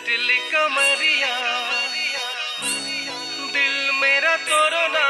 पतली कमरिया दिल मेरा तोड़ो ना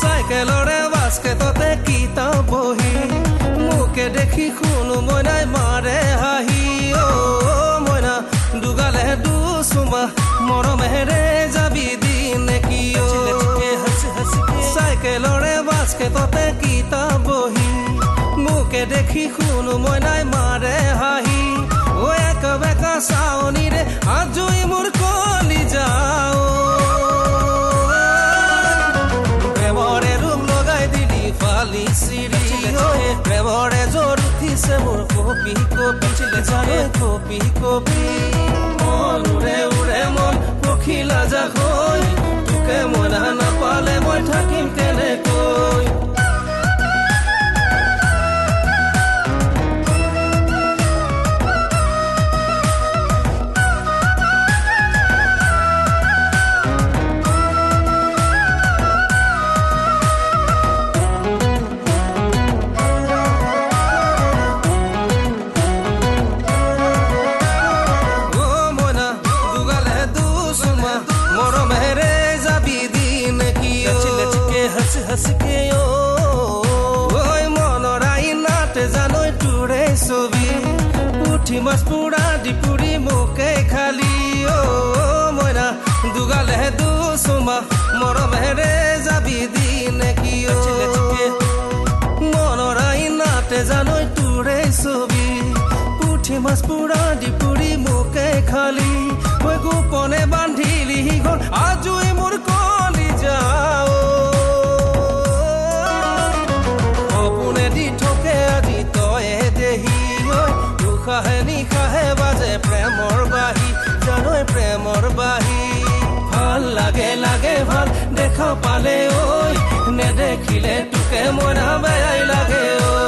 সাইকেলৰে বাস্কেটতে কিতাপ বহি মুকে দেখি শুনো মইনাই মাৰে হাঁহি মইনা দুগালে দুচুমা মৰমেৰে যাবি দিনে কিয় সাইকেলৰে বাস্কেটতে কিতাপ বহি মুকে দেখি শুনো মইনাই মাৰে হাঁহি এক বেকা চাৱনীৰে আজুই মোৰ কলি যাও ফালি সিৰি প্ৰেমৰে জোৰ উঠিছে মোৰ কপি কপি জানে কপি কপি মনুৰে উৰে মন পখিলা যাক হৈ তোকে মনা নাপালে মই থাকিম কেনেকৈ हंस के ओय मनराई नाट जानय तुरे छवि उठी माছ पुरा डिपुरी मोके खाली मयना दुगाले दुसुमा मरमेरे जाबि दिने कियो मनराई नाट जानय तुरे छवि उठी माছ पुरा डिपुरी मोके खाली মই গোপনে বান্ধিলি ঘৰ আজুই মোৰ কলি যাও নিশাহে বাজে প্ৰেমৰ বাহি জানৈ প্ৰেমৰ বাহি ভাল লাগে লাগে ভাল দেখা পালে ঐ নেদেখিলে তোকে মনা বেয়াই লাগে ঐ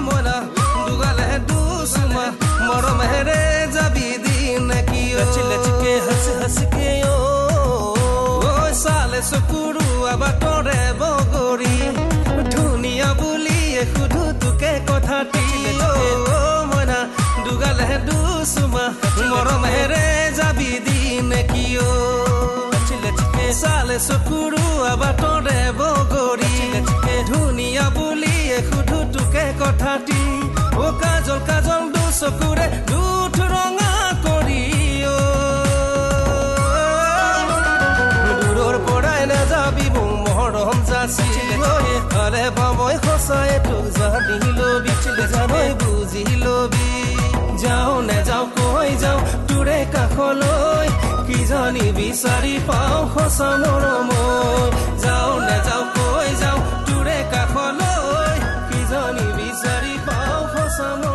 মনা দুগালে দুচুমা মৰমেৰে যাবি দিনে কিয় চিকে হস কে চালে চকুৰু আবাটৰে বগৰী ধুনীয়া বুলিয়ে সুধো তোকে কথাটি মইনা দুগালে দুচুমা মৰমেৰে যাবি দিনে কিয় চালে চকুৰু আবাটৰে বগৰী ধুনীয়া বুলিয়ে সুধো তোকে কথাটি কাজল কাজল দু চকুৰে দুঠ ৰঙা কৰি যাবি মোৰ মৰম যাচি আৰে পাবই সঁচাই তোক জানি লবি জানৈ বুজি লবি যাওঁ নেযাওঁ কৈ যাওঁ তোৰে কাষলৈ কি জানি বিচাৰি পাওঁ সঁচা মৰম যাওঁ নেযাওঁ কৈ যাওঁ তোৰে কাষলৈ কি জানি বিচাৰি পাওঁ সঁচা